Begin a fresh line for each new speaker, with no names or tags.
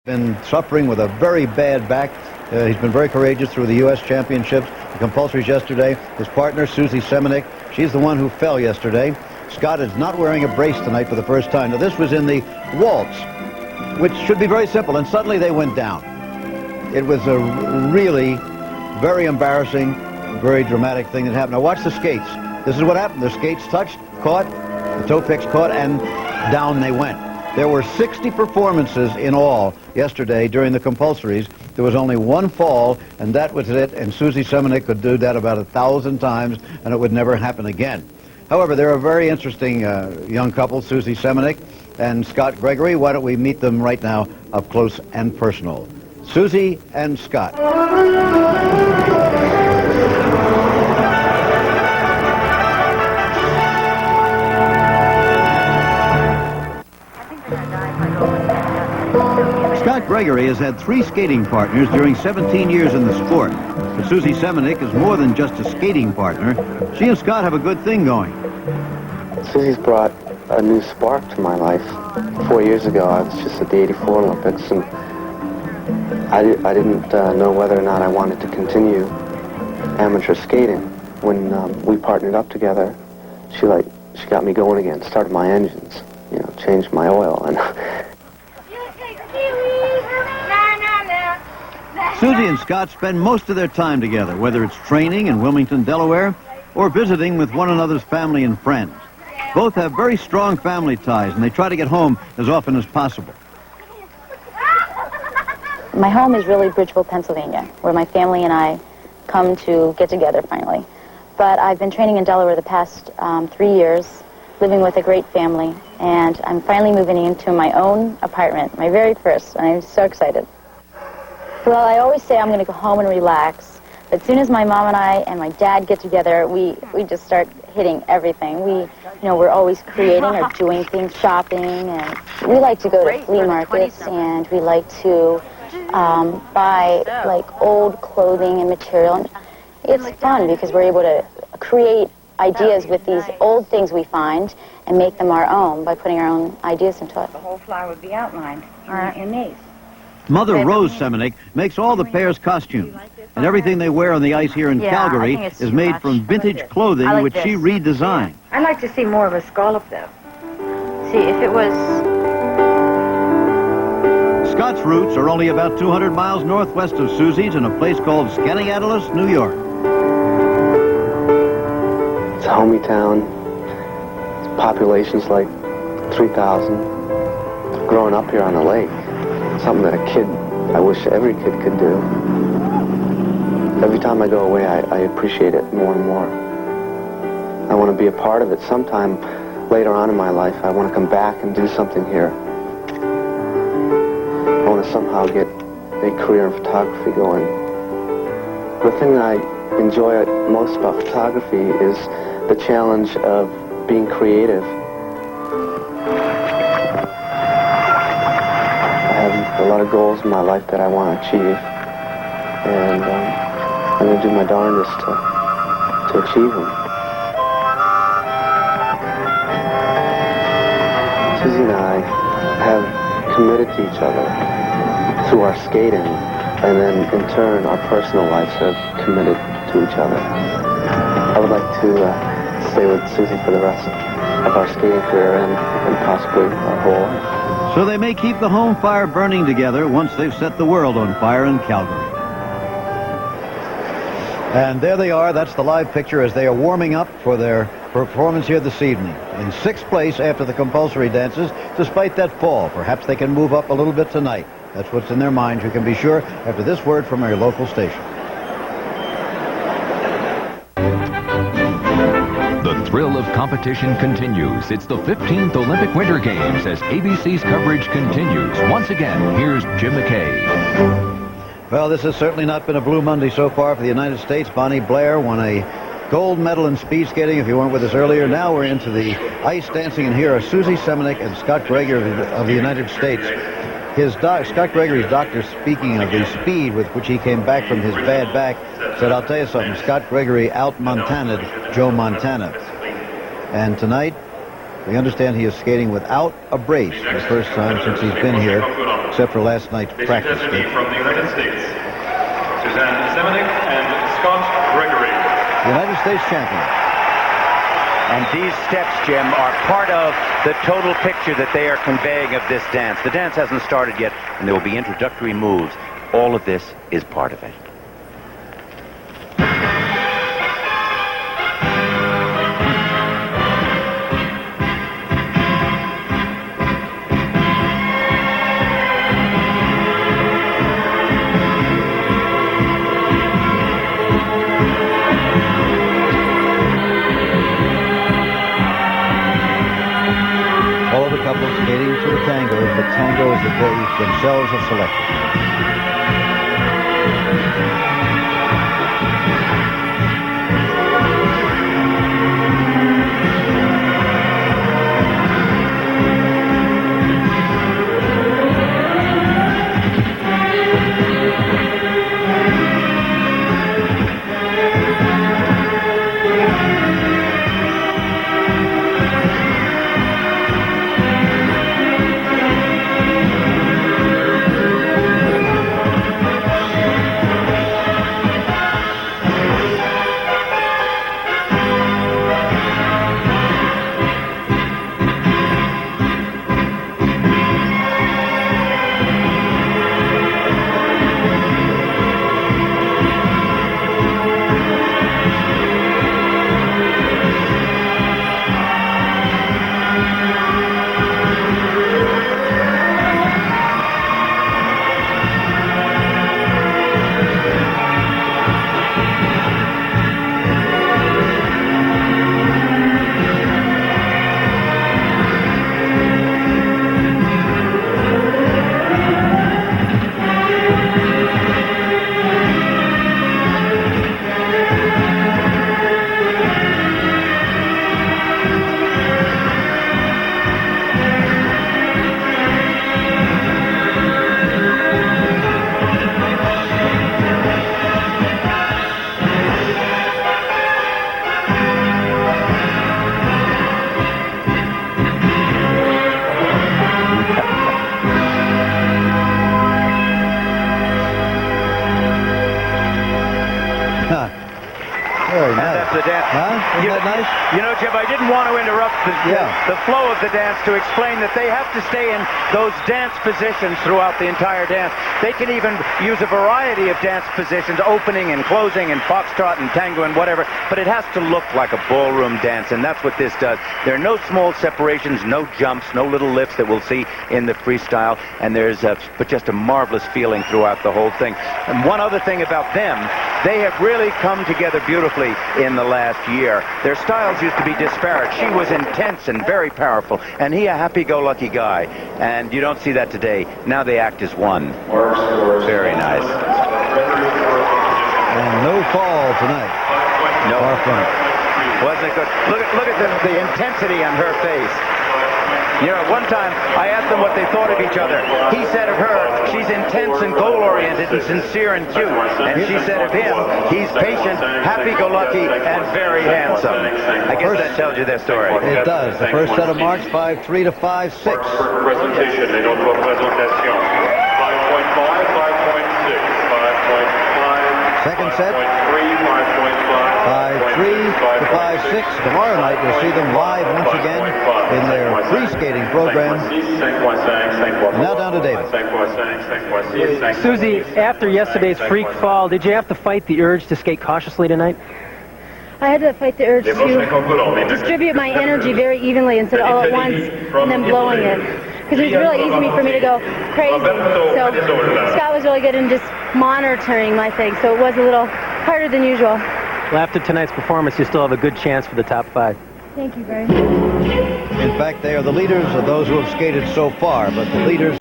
Been suffering with a very bad back. He's been very courageous through the U.S. Championships, the compulsories yesterday. His partner, Suzy Semanick, she's the one who fell yesterday. Scott is not wearing a brace tonight for the first time. Now, this was in the waltz, which should be very simple, and suddenly they went down. It was a really very embarrassing, very dramatic thing that happened. Now, watch the skates. This is what happened. The skates touched, caught, the toe picks caught, and down they went. There were 60 performances in all yesterday during the compulsories. There was only one fall, and that was it, and Suzy Semanick could do that about 1,000 times, and it would never happen again. However, they're a very interesting young couple, Suzy Semanick and Scott Gregory. Why don't we meet them right now up close and personal? Suzy and Scott. Scott Gregory has had 3 skating partners during 17 years in the sport. But Suzy Semanick is more than just a skating partner. She and Scott have a good thing going.
Suzy's brought a new spark to my life. 4 years ago, I was just at the '84 Olympics, and I didn't know whether or not I wanted to continue amateur skating. When we partnered up together, she got me going again, started my engines, changed my oil, and
Suzy and Scott spend most of their time together, whether it's training in Wilmington, Delaware, or visiting with one another's family and friends. Both have very strong family ties, and they try to get home as often as possible.
My home is really Bridgeville, Pennsylvania, where my family and I come to get together finally. But I've been training in Delaware the past 3 years, living with a great family, and I'm finally moving into my own apartment, my very first, and I'm so excited. Well, I always say I'm going to go home and relax, but as soon as my mom and I and my dad get together, we just start hitting everything. We're always creating or doing things, shopping, and we like to go to flea markets, and we like to buy old clothing and material. It's fun because we're able to create ideas with these old things we find and make them our own by putting our own ideas into it.
The whole flower would be outlined in these.
Mother Rose Semanick makes all the pairs' costumes, and everything they wear on the ice here in Calgary is made from vintage clothing which she redesigned.
I'd like to see more of a scallop, though. See, if it was...
Scott's roots are only about 200 miles northwest of Suzy's in a place called Skaneateles, New York.
it's a homey town. Its population's like 3,000. Growing up here on the lake, something that I wish every kid could do. Every time I go away, I appreciate it more and more. I want to be a part of it. Sometime later on in my life, I want to come back and do something here. I want to somehow get a career in photography going. The thing that I enjoy most about photography is the challenge of being creative. I have a lot of goals in my life that I want to achieve, and I'm going to do my darndest to achieve them. Suzy and I have committed to each other through our skating, and then in turn our personal lives have committed to each other. I would like to stay with Suzy for the rest of our skating career and possibly our whole life.
So they may keep the home fire burning together once they've set the world on fire in Calgary. And there they are. That's the live picture as they are warming up for their performance here this evening. In 6th place after the compulsory dances, despite that fall. Perhaps they can move up a little bit tonight. That's what's in their minds, you can be sure, after this word from our local station.
The thrill of competition continues. It's the 15th Olympic Winter Games as ABC's coverage continues. Once again, here's Jim McKay.
Well, this has certainly not been a Blue Monday so far for the United States. Bonnie Blair won a gold medal in speed skating, if you weren't with us earlier. Now we're into the ice dancing, and here are Suzy Semanick and Scott Gregory of the United States. Scott Gregory's doctor, speaking of the speed with which he came back from his bad back, said, I'll tell you something, Scott Gregory out-Montana'd Joe Montana. And tonight, we understand he is skating without a brace for the first time since he's been here. except for last night's practice.
From the United States, Semanick and Scott Gregory.
The United States champion.
And these steps, Jim, are part of the total picture that they are conveying of this dance. The dance hasn't started yet, and there will be introductory moves. All of this is part of it.
All of the couples skating to the tango, but tango is that they themselves have selected. Very nice.
And that's the dance.
Huh? Isn't that nice?
You know, Jim, I didn't want to interrupt the flow of the dance to explain that they have to stay in those dance positions throughout the entire dance. They can even use a variety of dance positions, opening and closing and foxtrot and tango and whatever, but it has to look like a ballroom dance, and that's what this does. There are no small separations, no jumps, no little lifts that we'll see in the freestyle, and there's but just a marvelous feeling throughout the whole thing. And one other thing about them, they have really come together beautifully in the last year. Their styles used to be disparate. She was intense and very powerful, and he a happy-go-lucky guy. And you don't see that today. Now they act as one. Very nice.
And no fall tonight.
No.
Far from it.
Wasn't it good? Look at the intensity on her face. You know, at one time, I asked them what they thought of each other. He said of her, she's intense and goal-oriented and sincere and cute. And she said of him, he's patient, happy-go-lucky, and very handsome. I guess that tells you their story.
It does. The first set of marks, 5-3 to 5-6.
Presentation et notre présentation. 5.5, 5.6, 5.5.
Second set,
5.3, 5.5.
5-3 to 5-6. Tomorrow night you'll see them live once again in their free skating program. And now down to David.
Suzy, after yesterday's freak fall, did you have to fight the urge to skate cautiously tonight?
I had to fight the urge to distribute my energy very evenly instead of all at once and then blowing it. Because it was really easy for me to go crazy. So Scott was really good in just monitoring my thing, so it was a little harder than usual.
Well, after tonight's performance, you still have a good chance for the top 5.
Thank you very much.
In fact, they are the leaders of those who have skated so far, but the leaders